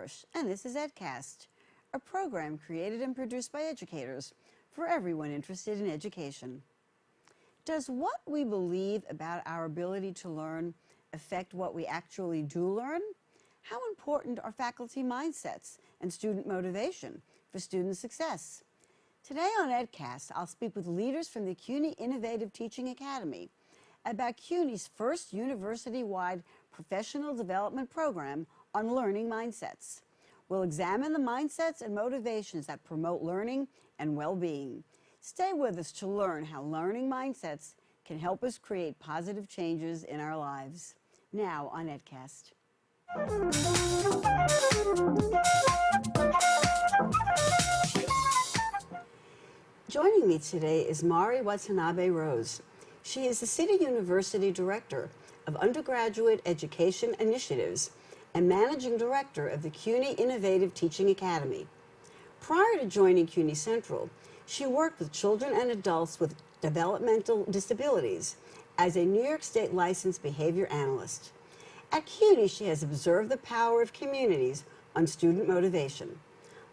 Parrish, and this is EdCast, a program created and produced by educators for everyone interested in education. Does what we believe about our ability to learn affect what we actually do learn? How important are faculty mindsets and student motivation for student success? Today on EdCast, I'll speak with leaders from the CUNY Innovative Teaching Academy about CUNY's first university-wide professional development program on learning mindsets. We'll examine the mindsets and motivations that promote learning and well-being. Stay with us to learn how learning mindsets can help us create positive changes in our lives. Now on EdCast. Joining me today is Mari Watanabe Rose. She is the City University Director of Undergraduate Education Initiatives and Managing Director of the CUNY Innovative Teaching Academy. Prior to joining CUNY Central, she worked with children and adults with developmental disabilities as a New York State licensed behavior analyst. At CUNY, she has observed the power of communities on student motivation.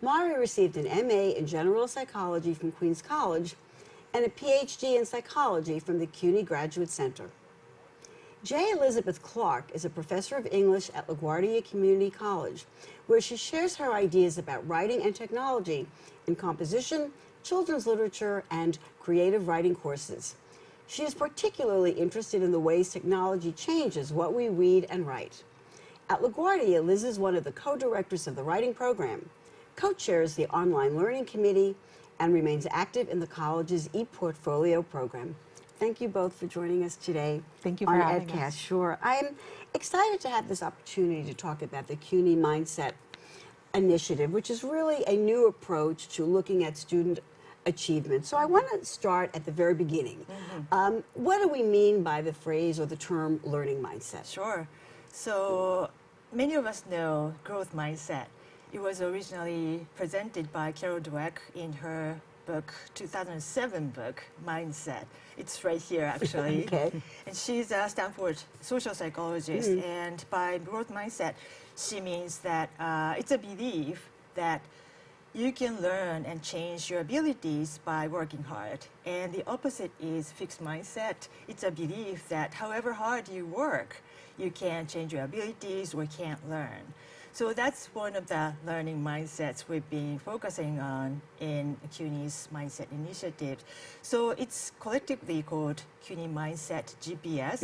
Mari received an MA in General Psychology from Queens College and a PhD in Psychology from the CUNY Graduate Center. J. Elizabeth Clark is a professor of English at LaGuardia Community College, where she shares her ideas about writing and technology in composition, children's literature, and creative writing courses. She is particularly interested in the ways technology changes what we read and write. At LaGuardia, Liz is one of the co-directors of the writing program, co-chairs the online learning committee, and remains active in the college's ePortfolio program. Thank you both for joining us today. Thank you for having EdCast. us. Sure. I'm excited to have this opportunity to talk about the CUNY Mindset Initiative, which is really a new approach to looking at student achievement. So I want to start at the very beginning. What do we mean by the phrase or the term learning mindset? Sure. So many of us know growth mindset. It was originally presented by Carol Dweck in her book, 2007 book, Mindset. It's right here, actually. Okay. And she's a Stanford social psychologist. And by growth mindset, she means that it's a belief that you can learn and change your abilities by working hard. And the opposite is fixed mindset. It's a belief that however hard you work, you can't change your abilities or can't learn. So that's one of the learning mindsets we've been focusing on in CUNY's Mindset Initiative. So it's collectively called CUNY Mindset GPS.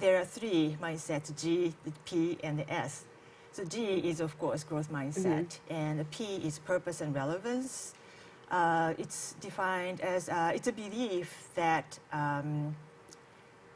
There are three mindsets, G, the P, and the S. So G is, of course, growth mindset, and the P is purpose and relevance. It's defined as, it's a belief that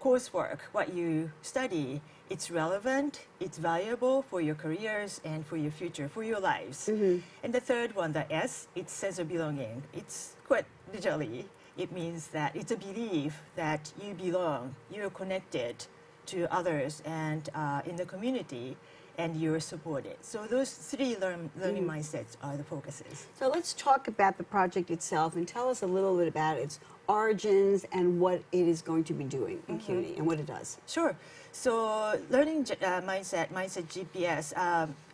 coursework, what you study, it's relevant, it's valuable for your careers and for your future, for your lives. And the third one, the S, it's sense of belonging. It's quite literally, it means that it's a belief that you belong, you're connected to others and in the community, and you're supported. So those three learning mindsets are the focuses. So let's talk about the project itself and tell us a little bit about its origins and what it is going to be doing in CUNY and what it does. Sure. So learning mindset GPS,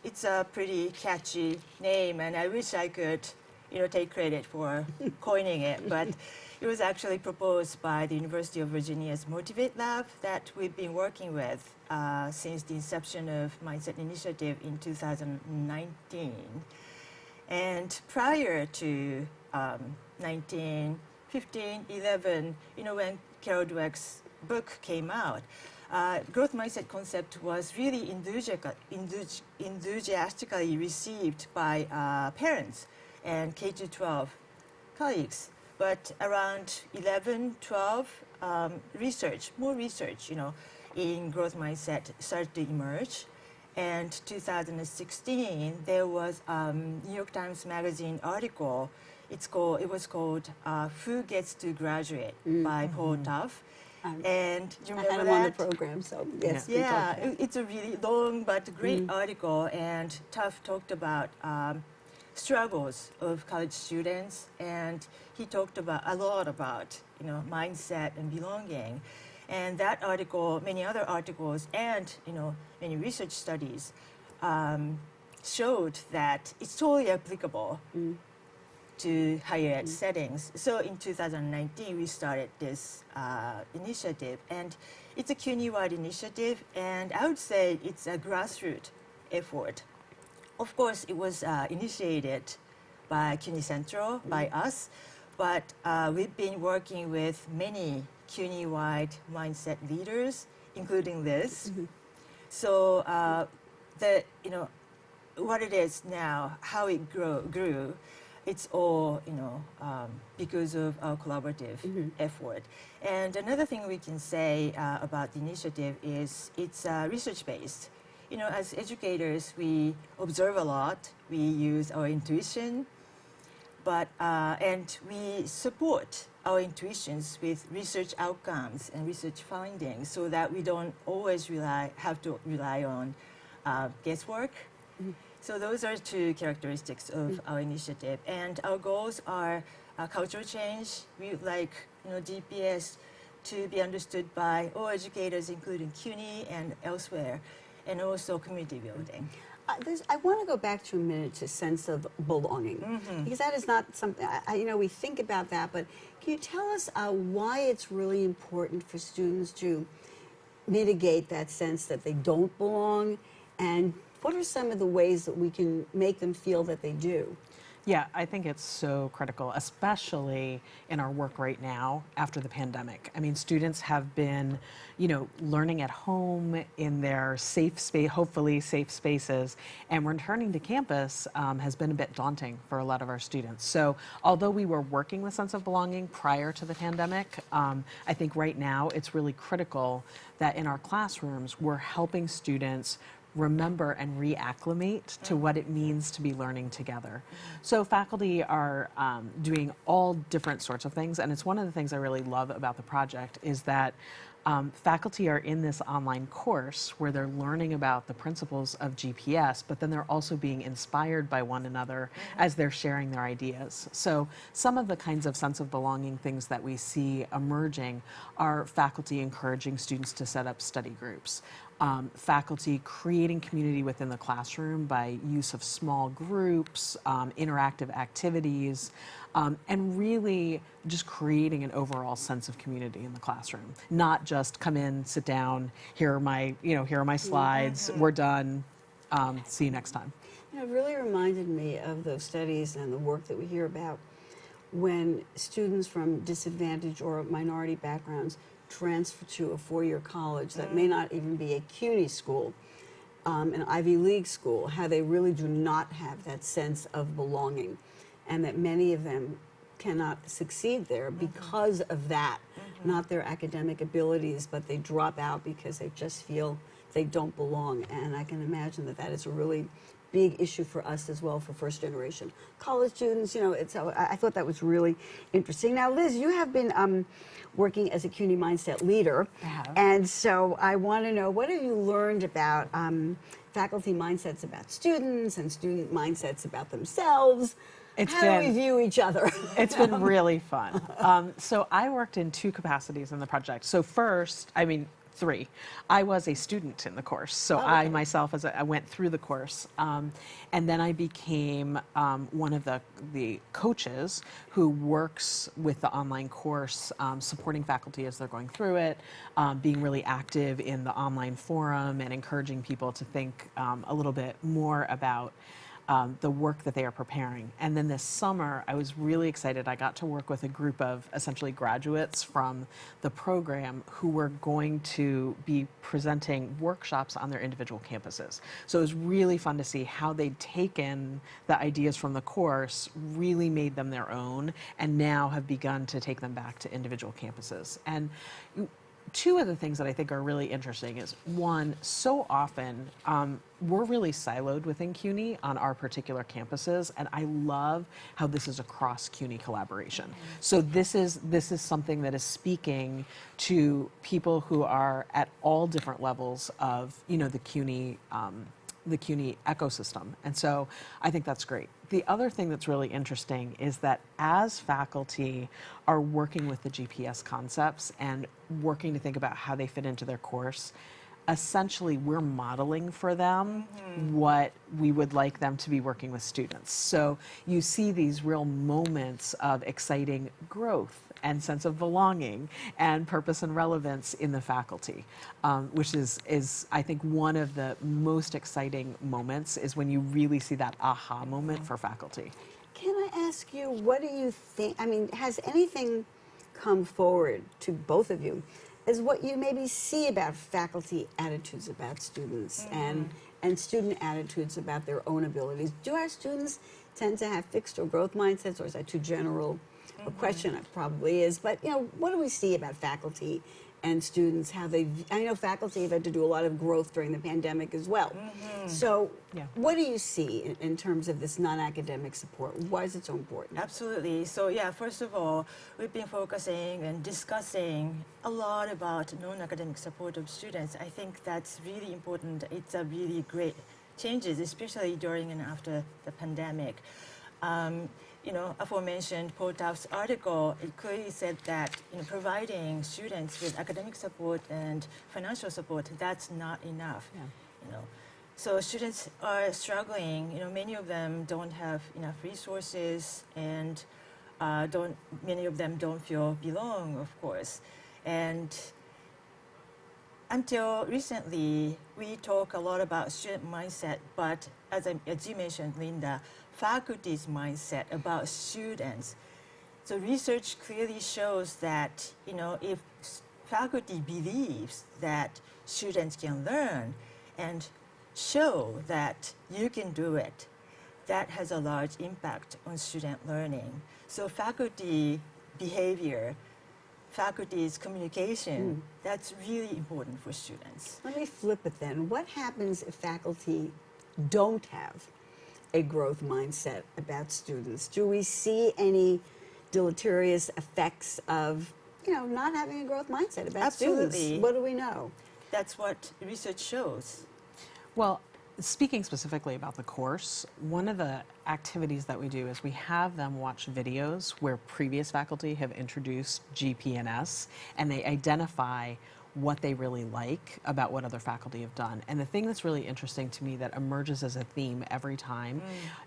it's a pretty catchy name, and I wish I could, take credit for coining it, but it was actually proposed by the University of Virginia's Motivate Lab that we've been working with since the inception of Mindset Initiative in 2019. And prior to 1915, 11, when Carol Dweck's book came out, growth mindset concept was really enthusiastically received by parents and K-12 colleagues. But around 11, 12, more research, in growth mindset started to emerge. And 2016, there was New York Times Magazine article. It was called "Who Gets to Graduate" by Paul Tough. And do you remember I had him on the program, so yes. Yeah, it's a really long but great article, and Tough talked about struggles of college students, and he talked a lot about mindset and belonging. And that article, many other articles, and many research studies showed that it's totally applicable to higher ed settings. So in 2019, we started this initiative, and it's a CUNY-wide initiative, and I would say it's a grassroots effort. Of course, it was initiated by CUNY Central, by us, but we've been working with many CUNY-wide mindset leaders, including Liz. So what it is now, how it grew, it's all because of our collaborative effort. And another thing we can say about the initiative is it's research-based. As educators, we observe a lot. We use our intuition, and we support our intuitions with research outcomes and research findings, so that we don't always have to rely on guesswork. So those are two characteristics of our initiative, and our goals are cultural change. We would like GPS to be understood by all educators, including CUNY and elsewhere, and also community building. I want to go back to a minute to sense of belonging, because that is not something, we think about that, but can you tell us why it's really important for students to mitigate that sense that they don't belong, and what are some of the ways that we can make them feel that they do? Yeah, I think it's so critical, especially in our work right now after the pandemic. I mean, students have been, learning at home in their safe space, hopefully safe spaces, and returning to campus has been a bit daunting for a lot of our students. So although we were working with sense of belonging prior to the pandemic, I think right now it's really critical that in our classrooms, we're helping students remember and reacclimate to what it means to be learning together. So faculty are doing all different sorts of things, and it's one of the things I really love about the project is that faculty are in this online course where they're learning about the principles of GPS, but then they're also being inspired by one another as they're sharing their ideas. So some of the kinds of sense of belonging things that we see emerging are faculty encouraging students to set up study groups. Faculty creating community within the classroom by use of small groups, interactive activities, and really just creating an overall sense of community in the classroom. Not just come in, sit down, here are my slides, we're done, see you next time. It really reminded me of those studies and the work that we hear about when students from disadvantaged or minority backgrounds transfer to a four-year college that may not even be a CUNY school, an Ivy League school, how they really do not have that sense of belonging, and that many of them cannot succeed there because of that, not their academic abilities, but they drop out because they just feel they don't belong. And I can imagine that that is a really big issue for us as well, for first generation college students. I thought that was really interesting. Now, Liz, you have been working as a CUNY Mindset leader. I have. And so I want to know, what have you learned about faculty mindsets about students and student mindsets about themselves? How do we view each other? It's been really fun. So I worked in two capacities in the project. So three. I was a student in the course, so I myself, I went through the course, and then I became one of the coaches who works with the online course, supporting faculty as they're going through it, being really active in the online forum and encouraging people to think a little bit more about the work that they are preparing. And then this summer, I was really excited. I got to work with a group of essentially graduates from the program who were going to be presenting workshops on their individual campuses. So it was really fun to see how they'd taken the ideas from the course, really made them their own, and now have begun to take them back to individual campuses. And two of the things that I think are really interesting is, one, so often we're really siloed within CUNY on our particular campuses, and I love how this is a cross CUNY collaboration. So this is something that is speaking to people who are at all different levels of the CUNY ecosystem. And so I think that's great. The other thing that's really interesting is that as faculty are working with the GPS concepts and working to think about how they fit into their course, essentially we're modeling for them what we would like them to be working with students. So you see these real moments of exciting growth and sense of belonging and purpose and relevance in the faculty, which is I think one of the most exciting moments is when you really see that aha moment for faculty. Can I ask you, what do you think? I mean, has anything come forward to both of you as what you maybe see about faculty attitudes about students and student attitudes about their own abilities? Do our students tend to have fixed or growth mindsets, or is that too general a question? It probably is. But, you know, what do we see about faculty and students, how they, I know faculty have had to do a lot of growth during the pandemic as well. So Yeah. what do you see in terms of this non-academic support? Why is it so important? Absolutely. So yeah, first of all, we've been focusing and discussing a lot about non-academic support of students. I think that's really important. It's a really great changes, especially during and after the pandemic. You know, aforementioned Paul Duff's article, it clearly said that, you know, providing students with academic support and financial support, that's not enough. Yeah. You know, so students are struggling. You know, many of them don't have enough resources, and many of them don't feel belong, of course. And until recently, we talk a lot about student mindset, but as you mentioned, Linda, faculty's mindset about students. So research clearly shows that, you know, if faculty believes that students can learn and show that you can do it, that has a large impact on student learning. So faculty behavior, faculty's communication, that's really important for students. Let me flip it then. What happens if faculty don't have a growth mindset about students? Do we see any deleterious effects of, you know, not having a growth mindset about Absolutely. students? What do we know? That's what research shows. Well, speaking specifically about the course, one of the activities that we do is we have them watch videos where previous faculty have introduced GP&S, and they identify what they really like about what other faculty have done. And the thing that's really interesting to me that emerges as a theme every time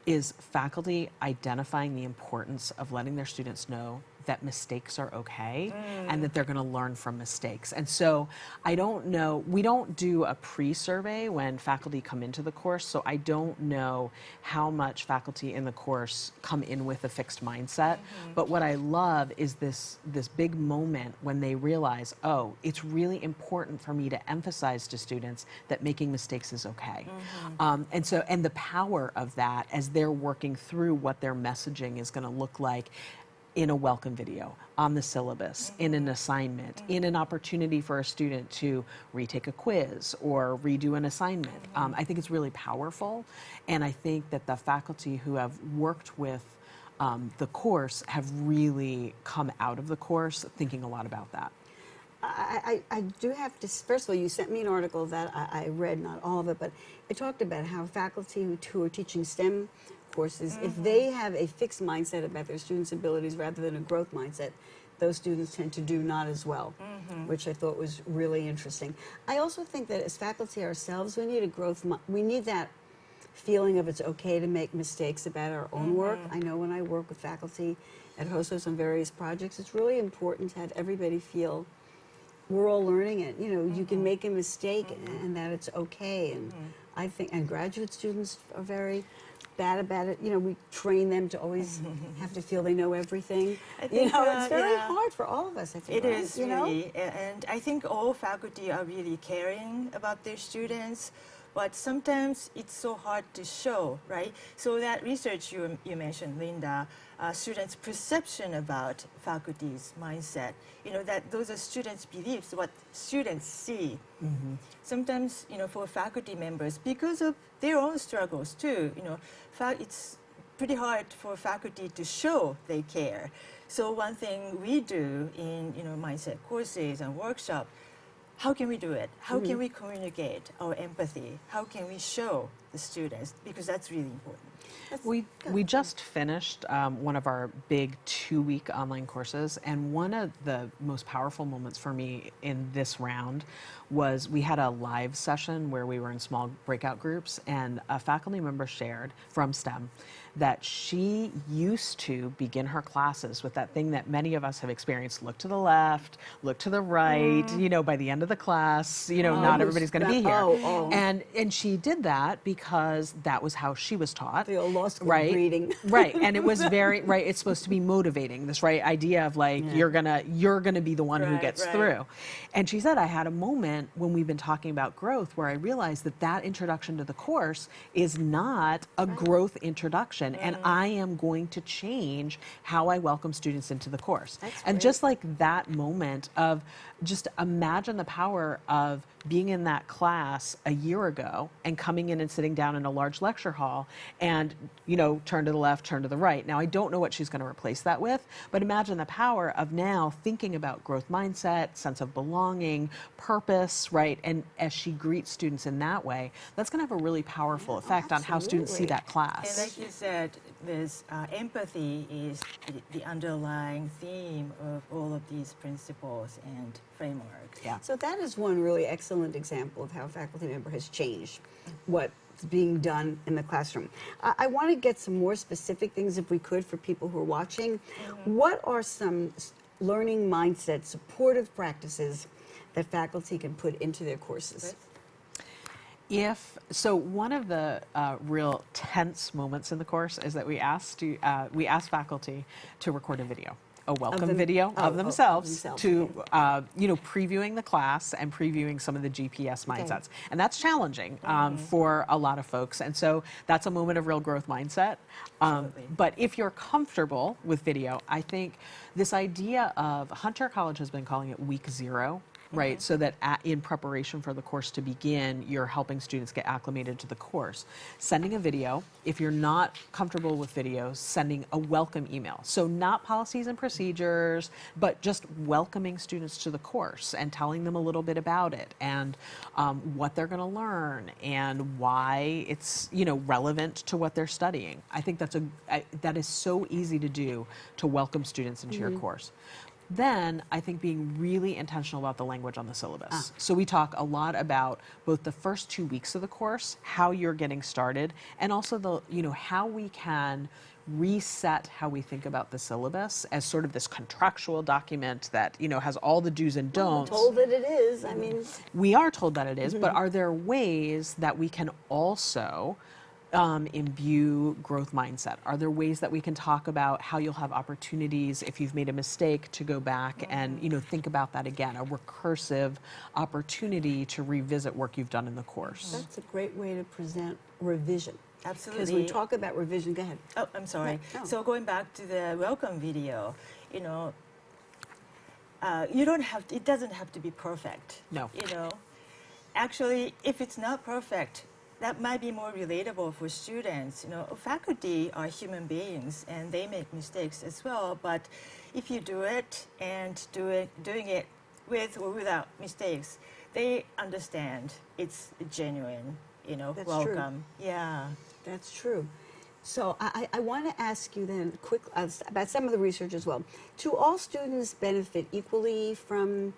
is faculty identifying the importance of letting their students know that mistakes are okay and that they're going to learn from mistakes. And so I don't know, we don't do a pre-survey when faculty come into the course, so I don't know how much faculty in the course come in with a fixed mindset. But what I love is this big moment when they realize, oh, it's really important for me to emphasize to students that making mistakes is okay. And the power of that as they're working through what their messaging is going to look like in a welcome video, on the syllabus, in an assignment, in an opportunity for a student to retake a quiz or redo an assignment. I think it's really powerful, and I think that the faculty who have worked with the course have really come out of the course thinking a lot about that. I do have to, first of all, you sent me an article that I read, not all of it, but it talked about how faculty who are teaching STEM courses, if they have a fixed mindset about their students' abilities rather than a growth mindset, those students tend to do not as well, which I thought was really interesting. I also think that as faculty ourselves, we need a growth, we need that feeling of it's okay to make mistakes about our own work. I know when I work with faculty at HOSOS on various projects, it's really important to have everybody feel we're all learning it. You know, you can make a mistake and that it's okay. And I think, and graduate students are very bad about it. You know, we train them to always have to feel they know everything. I think, you know, it's very yeah. hard for all of us, I think. It right? is you know? really, and I think all faculty are really caring about their students, but sometimes it's so hard to show, right? So that research you mentioned, Linda, students' perception about faculty's mindset, you know, that those are students' beliefs, what students see. Sometimes, you know, for faculty members, because of their own struggles too, you know, it's pretty hard for faculty to show they care. So one thing we do in, you know, mindset courses and workshops, how can we do it? How can we communicate our empathy? How can we show the students? Because that's really important. We just finished one of our big 2-week online courses, and one of the most powerful moments for me in this round was we had a live session where we were in small breakout groups, and a faculty member shared from STEM that she used to begin her classes with that thing that many of us have experienced: look to the left, look to the right, by the end of the class, not everybody's going to be here. And she did that because that was how she was taught. The old law school right? breeding. Right. And it was very right. It's supposed to be motivating, this idea of you're gonna be the one who gets through. And she said, I had a moment when we've been talking about growth where I realized that introduction to the course is not a growth introduction, and I am going to change how I welcome students into the course. And just like that moment of just imagine the power of being in that class a year ago and coming in and sitting down in a large lecture hall and, turn to the left, turn to the right. Now, I don't know what she's going to replace that with, but imagine the power of now thinking about growth mindset, sense of belonging, purpose, right? And as she greets students in that way, that's going to have a really powerful effect on how students see that class. And like you said, this empathy is the underlying theme of all of these principles and frameworks. Yeah. So that is one really excellent example of how a faculty member has changed what's being done in the classroom. I want to get some more specific things, if we could, for people who are watching. What are some learning mindset supportive practices that faculty can put into their courses? So one of the real tense moments in the course is that we asked faculty to record a video, a welcome video of themselves to, previewing the class and previewing some of the GPS mindsets. And that's challenging for a lot of folks. And so that's a moment of real growth mindset. But if you're comfortable with video, I think this idea of Hunter College has been calling it week 0. Right, so that in preparation for the course to begin, you're helping students get acclimated to the course. Sending a video, if you're not comfortable with videos, sending a welcome email. So not policies and procedures, but just welcoming students to the course and telling them a little bit about it and what they're going to learn and why it's relevant to what they're studying. I think that is so easy to do to welcome students into your course. Then I think being really intentional about the language on the syllabus. So we talk a lot about both the first 2 weeks of the course, how you're getting started, and also how we can reset how we think about the syllabus as sort of this contractual document that has all the do's and don'ts. We're told that it is. I mean, we are told that it is, but are there ways that we can also imbue growth mindset? Are there ways that we can talk about how you'll have opportunities if you've made a mistake to go back and think about that again, a recursive opportunity to revisit work you've done in the course? that's a great way to present revision. Absolutely. Because we talk about revision. Go ahead. Oh, I'm sorry. No. So going back to the welcome video, you don't have to, it doesn't have to be perfect. No. Actually, if it's not perfect, that might be more relatable for students. Faculty are human beings and they make mistakes as well. But if you do it and doing it with or without mistakes, they understand it's genuine. That's welcome. True. Yeah, that's true. So I want to ask you then quick about some of the research as well. Do all students benefit equally from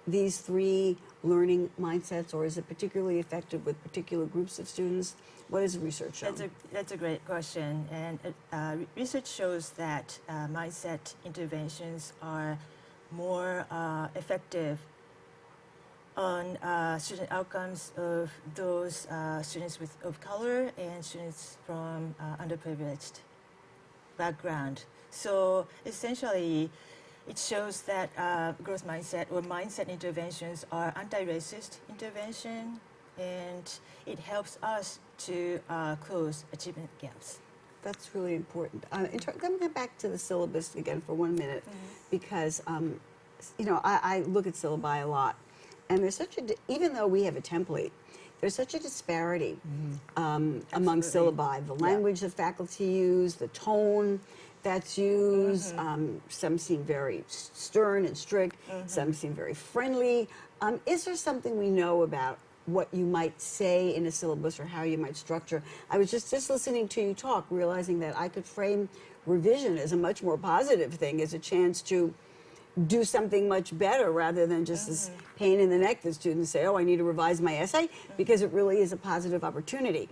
these 3 learning mindsets, or is it particularly effective with particular groups of students? What is the research showing? that's a great question, and research shows that mindset interventions are more effective on student outcomes of those students of color and students from underprivileged background. So essentially, it shows that growth mindset or mindset interventions are anti-racist intervention, and it helps us to close achievement gaps. That's really important. Let me get back to the syllabus again for 1 minute, because I look at syllabi a lot, and there's even though we have a template, there's such a disparity among syllabi. The language that faculty use, the tone, that's used. Some seem very stern and strict. Some seem very friendly. Is there something we know about what you might say in a syllabus or how you might structure? I was just listening to you talk, realizing that I could frame revision as a much more positive thing, as a chance to do something much better rather than just this pain in the neck that students say, oh, I need to revise my essay, because it really is a positive opportunity.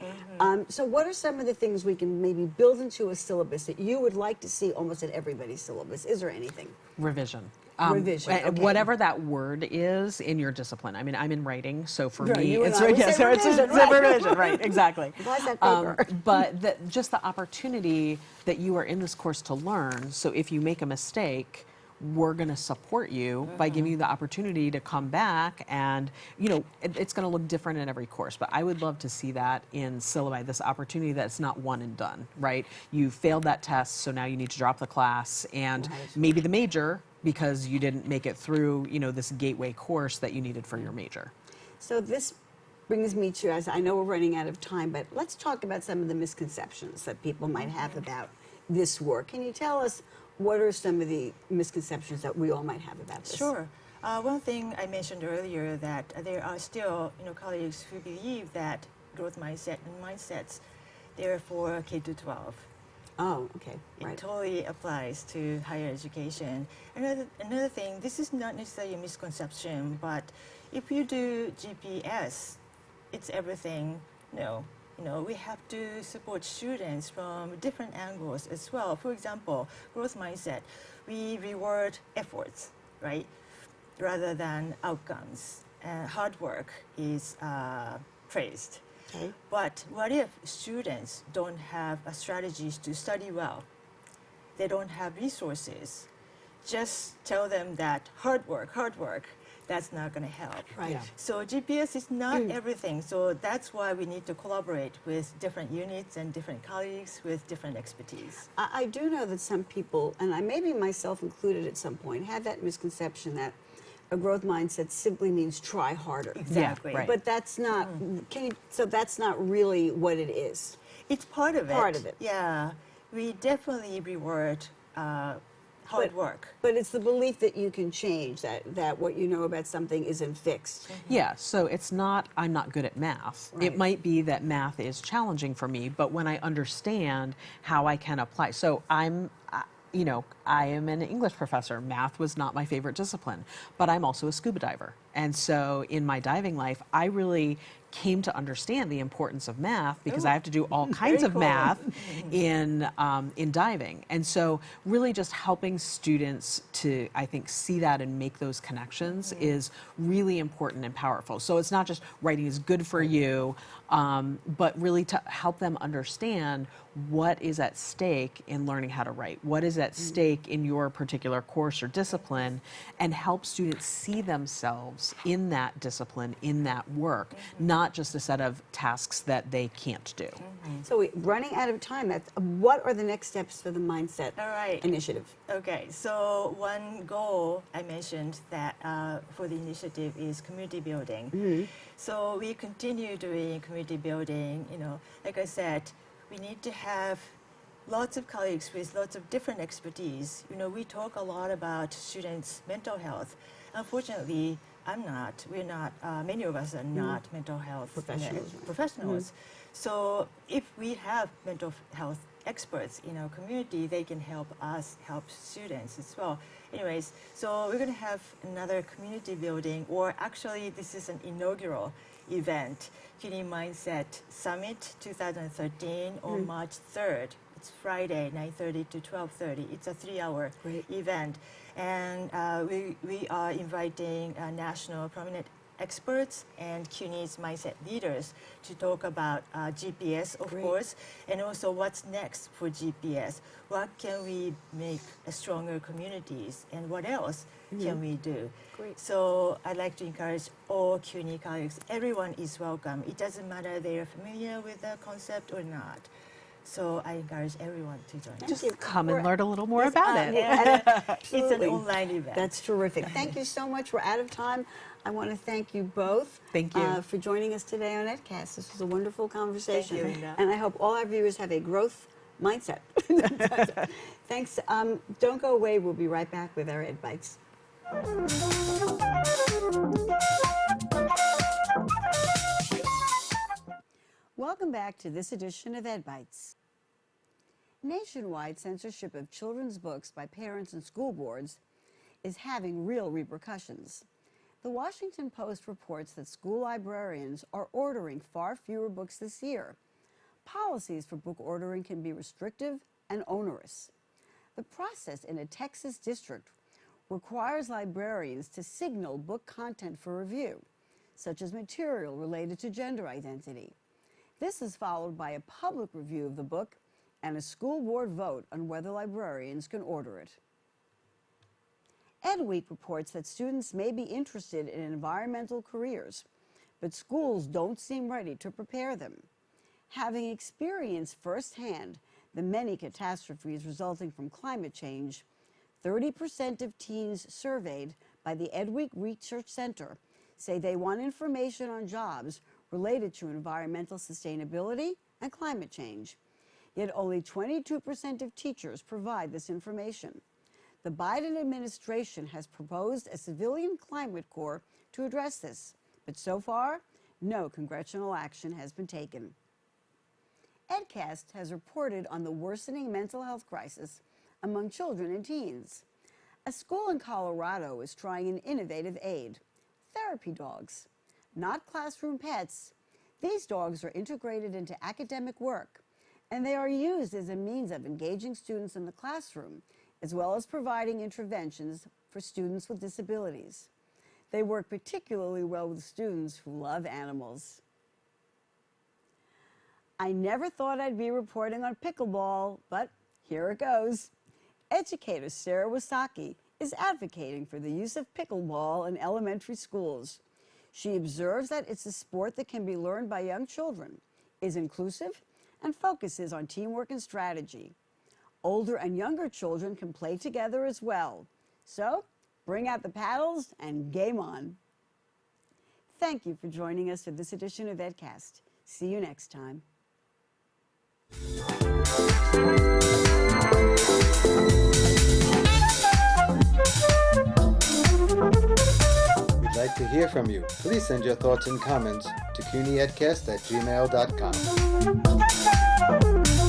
So what are some of the things we can maybe build into a syllabus that you would like to see almost at everybody's syllabus? Is there anything? Revision. Revision, okay. Whatever that word is in your discipline. I mean, I'm in writing, so for Right, me, you and it's I would say so it's revision, a right. revision, right? Exactly. Revise that paper. But just the opportunity that you are in this course to learn. So if you make a mistake, we're going to support you by giving you the opportunity to come back, and it's going to look different in every course. But I would love to see that in syllabi, this opportunity that's not one and done, right? You failed that test, so now you need to drop the class and maybe the major, because you didn't make it through, this gateway course that you needed for your major. So this brings me to, as I know we're running out of time, but let's talk about some of the misconceptions that people might have about this work. Can you tell us what are some of the misconceptions that we all might have about this? Sure. One thing I mentioned earlier, that there are still colleagues who believe that growth mindset and mindsets, they're for K to 12. Oh, okay, right. It totally applies to higher education. Another thing, this is not necessarily a misconception, but if you do GPS, it's everything. No, we have to support students from different angles as well. For example, growth mindset, we reward efforts, right, rather than outcomes. Hard work is praised. Okay. But what if students don't have strategies to study well? They don't have resources. Just tell them that hard work, that's not going to help. Right. Yeah. So GPS is not everything. So that's why we need to collaborate with different units and different colleagues with different expertise. I do know that some people, and I maybe myself included at some point, had that misconception that a growth mindset simply means try harder. Exactly. right. But that's not, so that's not really what it is. It's part of it. Part of it. Yeah. We definitely reward hard work. But it's the belief that you can change, that what you know about something isn't fixed. Yeah, so it's not, I'm not good at math. Right. It might be that math is challenging for me, but when I understand how I can apply, so I am an English professor. Math was not my favorite discipline, but I'm also a scuba diver. And so in my diving life, I really came to understand the importance of math because I have to do all kinds of cool. math in diving. And so really just helping students to, I think, see that and make those connections is really important and powerful. So it's not just writing is good for you, but really to help them understand what is at stake in learning how to write, what is at stake in your particular course or discipline, and help students see themselves in that discipline, in that work, not just a set of tasks that they can't do. So we're running out of time. What are the next steps for the Mindset All right. Initiative? Okay, so one goal I mentioned that for the initiative is community building. So we continue doing community building. Like I said, we need to have lots of colleagues with lots of different expertise. We talk a lot about students' mental health. Unfortunately, we're not, many of us are not mental health professionals. So if we have mental health experts in our community, they can help us help students as well. Anyways, so we're going to have another community building, or actually this is an inaugural event, CUNY Mindset Summit 2013 on March 3rd. It's Friday, 9:30 to 12:30. It's a 3-hour event. And we are inviting national prominent experts and CUNY's mindset leaders to talk about GPS, of course, and also what's next for GPS. What can we make stronger communities, and what else can we do? Great. So I'd like to encourage all CUNY colleagues. Everyone is welcome. It doesn't matter they're familiar with the concept or not. So I encourage everyone to join us. Just Come and learn a little more about it. It's an Absolutely. online event. That's terrific. Thank you so much. We're out of time. I want to thank you both. Thank you. For joining us today on Edcast. This was a wonderful conversation. Thank you, Linda. And I hope all our viewers have a growth mindset. Thanks. Don't go away. We'll be right back with our Ed Bites. Welcome back to this edition of Ed Bites. Nationwide censorship of children's books by parents and school boards is having real repercussions. The Washington Post reports that school librarians are ordering far fewer books this year. Policies for book ordering can be restrictive and onerous. The process in a Texas district requires librarians to signal book content for review, such as material related to gender identity. This is followed by a public review of the book and a school board vote on whether librarians can order it. Ed Week reports that students may be interested in environmental careers, but schools don't seem ready to prepare them. Having experienced firsthand the many catastrophes resulting from climate change, 30% of teens surveyed by the Ed Week Research Center say they want information on jobs related to environmental sustainability and climate change. Yet only 22% of teachers provide this information. The Biden administration has proposed a civilian climate corps to address this, but so far, no congressional action has been taken. EdCast has reported on the worsening mental health crisis among children and teens. A school in Colorado is trying an innovative aid, therapy dogs. Not classroom pets, these dogs are integrated into academic work, and they are used as a means of engaging students in the classroom, as well as providing interventions for students with disabilities. They work particularly well with students who love animals. I never thought I'd be reporting on pickleball, but here it goes. Educator Sarah Wasaki is advocating for the use of pickleball in elementary schools. She observes that it's a sport that can be learned by young children, is inclusive, and focuses on teamwork and strategy. Older and younger children can play together as well. So, bring out the paddles and game on. Thank you for joining us for this edition of EdCast. See you next time. We'd like to hear from you. Please send your thoughts and comments to CUNYEdcast@gmail.com.